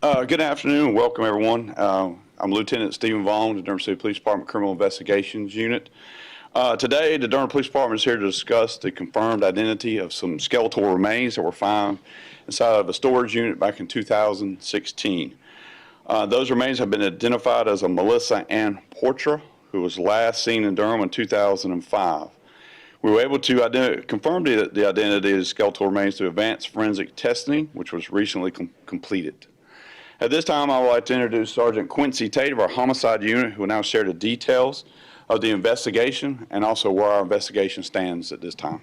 Good afternoon and welcome everyone. I'm Lieutenant Stephen Vaughan, the Durham City Police Department Criminal Investigations Unit. Today, the Durham Police Department is here to discuss the confirmed identity of some skeletal remains that were found inside of a storage unit back in 2016. Those remains have been identified as a Melissa Poitra, who was last seen in Durham in 2005. We were able to confirm the identity of the skeletal remains through advanced forensic testing, which was recently completed. At this time, I would like to introduce Sergeant Quincey Tait of our Homicide Unit, who will now share the details of the investigation and also where our investigation stands at this time.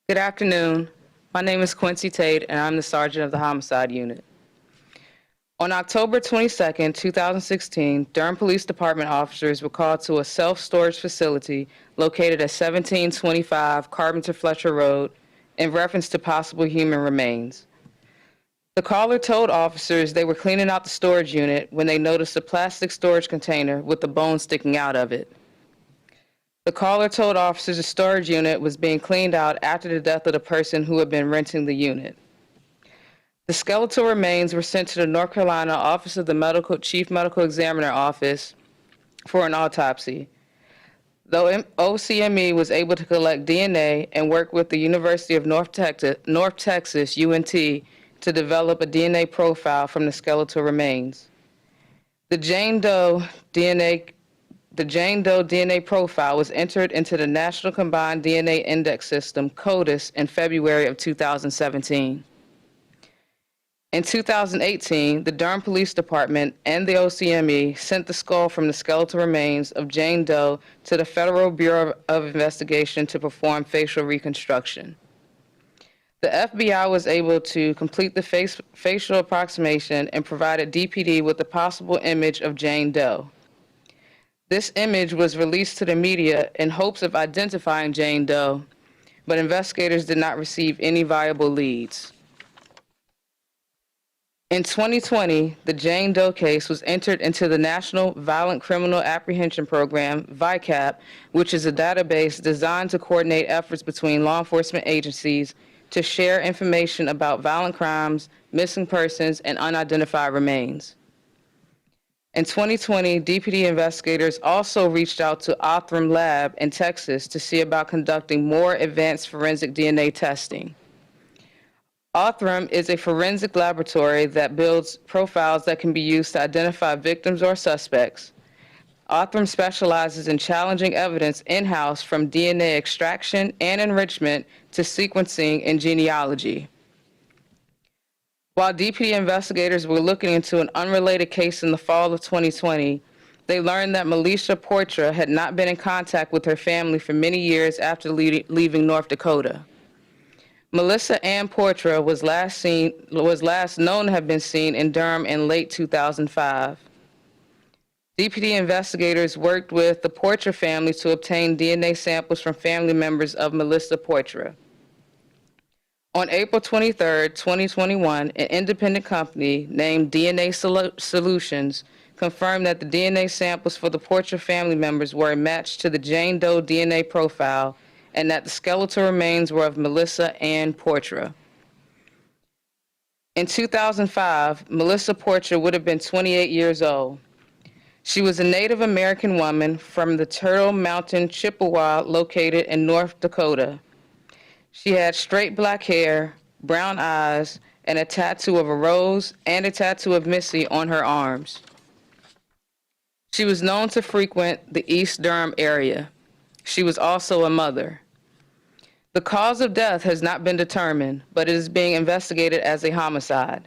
Good afternoon. My name is Quincey Tait, and I'm the Sergeant of the Homicide Unit. On October 22, 2016, Durham Police Department officers were called to a self-storage facility located at 1725 Carpenter Fletcher Road in reference to possible human remains. The caller told officers they were cleaning out the storage unit when they noticed a plastic storage container with the bone sticking out of it. The caller told officers the storage unit was being cleaned out after the death of the person who had been renting the unit. The skeletal remains were sent to the North Carolina Office of the Chief Medical Examiner Office for an autopsy. Though OCME was able to collect DNA and work with the University of North Texas, UNT, to develop a DNA profile from the skeletal remains. The Jane Doe DNA profile was entered into the National Combined DNA Index System, CODIS, in February of 2017. In 2018, the Durham Police Department and the OCME sent the skull from the skeletal remains of Jane Doe to the Federal Bureau of Investigation to perform facial reconstruction. The FBI was able to complete the facial approximation and provided DPD with a possible image of Jane Doe. This image was released to the media in hopes of identifying Jane Doe, but investigators did not receive any viable leads. In 2020, the Jane Doe case was entered into the National Violent Criminal Apprehension Program, VICAP, which is a database designed to coordinate efforts between law enforcement agencies to share information about violent crimes, missing persons, and unidentified remains. In 2020, DPD investigators also reached out to Othram Lab in Texas to see about conducting more advanced forensic DNA testing. Othram is a forensic laboratory that builds profiles that can be used to identify victims or suspects. Othram specializes in challenging evidence in-house from DNA extraction and enrichment to sequencing and genealogy. While DPD investigators were looking into an unrelated case in the fall of 2020, they learned that Melissa Poitra had not been in contact with her family for many years after leaving North Dakota. Melissa Ann Poitra was last known to have been seen in Durham in late 2005. DPD investigators worked with the Poitra family to obtain DNA samples from family members of Melissa Poitra. On April 23, 2021, an independent company named DNA Solutions confirmed that the DNA samples for the Poitra family members were a match to the Jane Doe DNA profile and that the skeletal remains were of Melissa Ann Poitra. In 2005, Melissa Poitra would have been 28 years old. She was a Native American woman from the Turtle Mountain Chippewa located in North Dakota. She had straight black hair, brown eyes, and a tattoo of a rose and a tattoo of Missy on her arms. She was known to frequent the East Durham area. She was also a mother. The cause of death has not been determined, but it is being investigated as a homicide.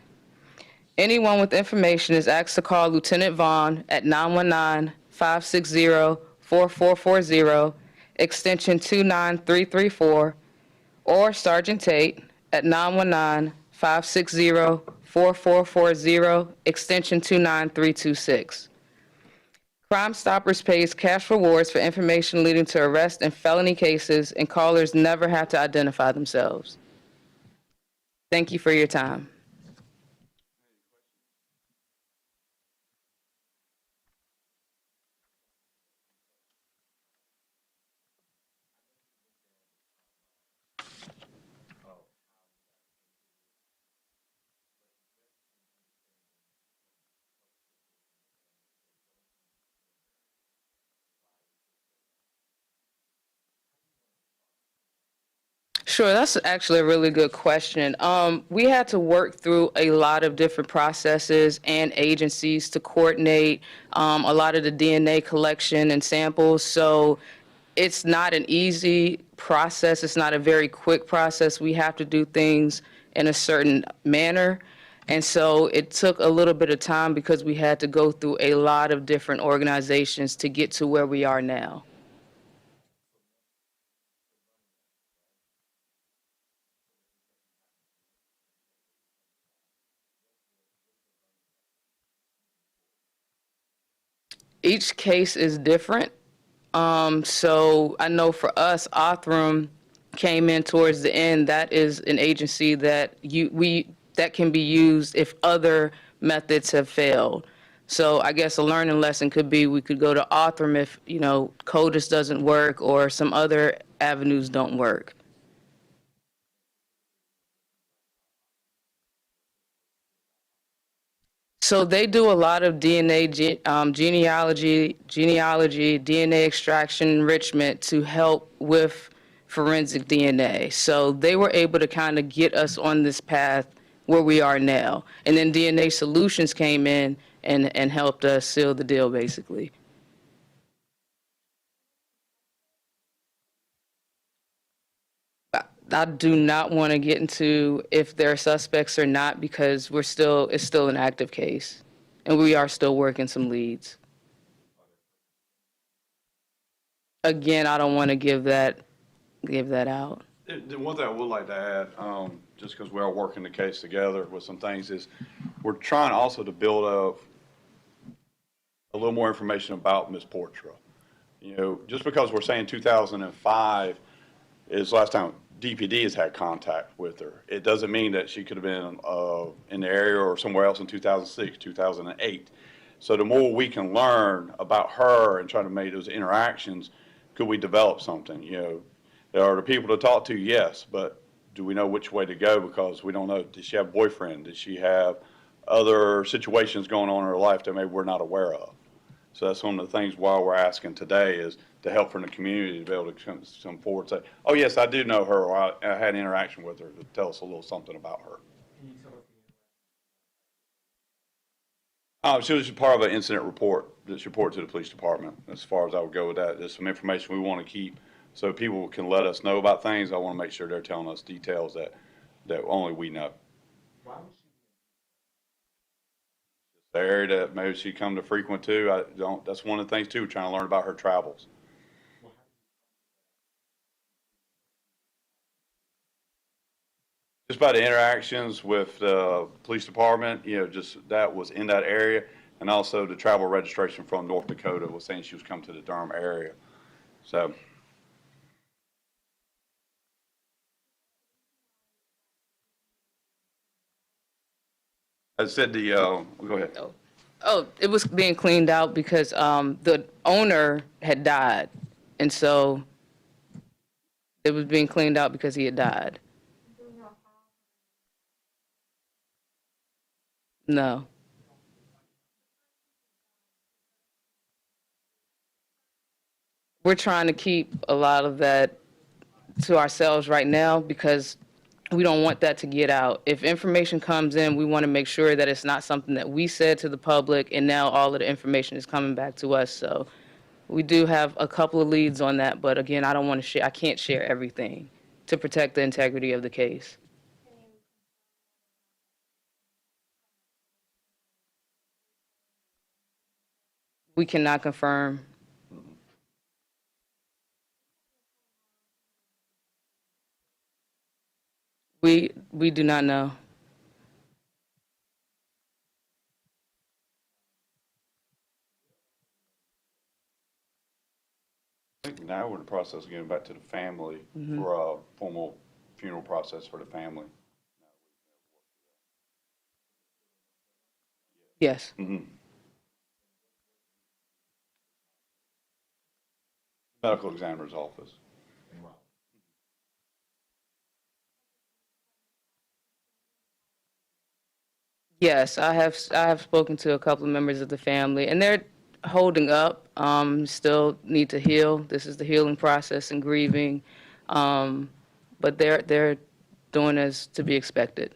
Anyone with information is asked to call Lieutenant Vaughan at 919-560-4440, extension 29334, or Sergeant Tait at 919-560-4440, extension 29326. Crimestoppers pays cash rewards for information leading to arrest in felony cases, and callers never have to identify themselves. Thank you for your time. Sure, that's actually a really good question. We had to work through a lot of different processes and agencies to coordinate a lot of the DNA collection and samples. So it's not an easy process. It's not a very quick process. We have to do things in a certain manner. And so it took a little bit of time because we had to go through a lot of different organizations to get to where we are now. Each case is different. So I know for us, Othram came in towards the end. That is an agency that that can be used if other methods have failed. So I guess a learning lesson could be we could go to Othram if, CODIS doesn't work or some other avenues don't work. So they do a lot of genealogy, DNA extraction, enrichment to help with forensic DNA. So they were able to kind of get us on this path where we are now. And then DNA Solutions came in and helped us seal the deal, basically. I do not want to get into if they're suspects or not because it's still an active case. And we are still working some leads. Again, I don't want to give that out. The one thing I would like to add, just because we are working the case together with some things, is we're trying also to build up a little more information about Ms. Poitra. Just because we're saying 2005 is the last time DPD has had contact with her, it doesn't mean that she could have been in the area or somewhere else in 2006, 2008. So the more we can learn about her and try to make those interactions, could we develop something? There are the people to talk to, yes, but do we know which way to go? Because we don't know. Did she have a boyfriend? Did she have other situations going on in her life that maybe we're not aware of? So that's one of the things why we're asking today is to help from the community to be able to come forward and say, oh, yes, I do know her, or I had an interaction with her, to tell us a little something about her. She was part of an incident report that's reported to the police department. As far as I would go with that, there's some information we want to keep so people can let us know about things. I want to make sure they're telling us details that only we know. The area that maybe she come to frequent too. That's one of the things too, trying to learn about her travels. Just by the interactions with the police department, just that was in that area. And also the travel registration from North Dakota was saying she was coming to the Durham area. So. I said go ahead. Oh, it was being cleaned out because the owner had died. And so it was being cleaned out because he had died. No. We're trying to keep a lot of that to ourselves right now because we don't want that to get out. If information comes in, we want to make sure that it's not something that we said to the public and now all of the information is coming back to us. So we do have a couple of leads on that, but again, I don't want to share, I can't share everything to protect the integrity of the case. We cannot confirm. We do not know. I think now we're in the process of getting back to the family for a formal funeral process for the family. Yes. Medical examiner's office. Yes, I have spoken to a couple of members of the family, and they're holding up. Still need to heal. This is the healing process and grieving. but they're doing as to be expected.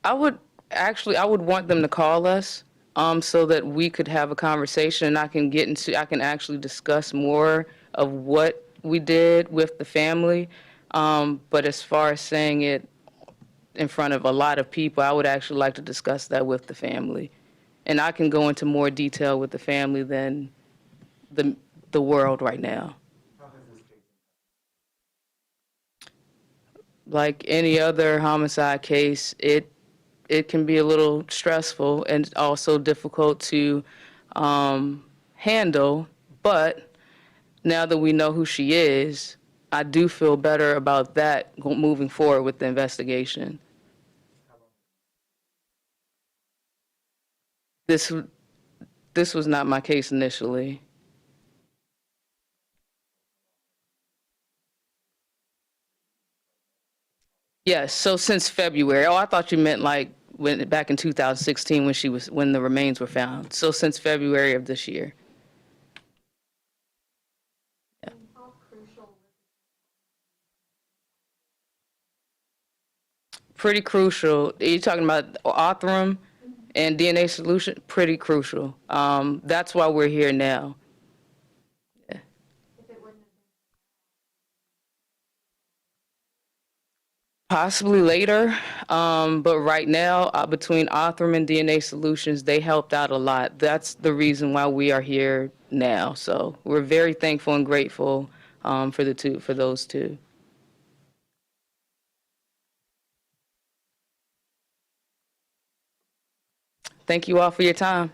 I would want them to call us, so that we could have a conversation and I can actually discuss more of what we did with the family. But as far as saying it in front of a lot of people, I would actually like to discuss that with the family. And I can go into more detail with the family than the world right now. Like any other homicide case, it can be a little stressful and also difficult to handle. But now that we know who she is, I do feel better about that moving forward with the investigation. This this was not my case initially. Yes, so since February. Oh, I thought you meant like when back in 2016 when the remains were found. So since February of this year. Yeah. Pretty crucial. Are you talking about Othram and DNA solution? Pretty crucial. That's why we're here now. Yeah. Possibly later, but right now, between Othram and DNA Solutions, they helped out a lot. That's the reason why we are here now. So we're very thankful and grateful for those two. Thank you all for your time.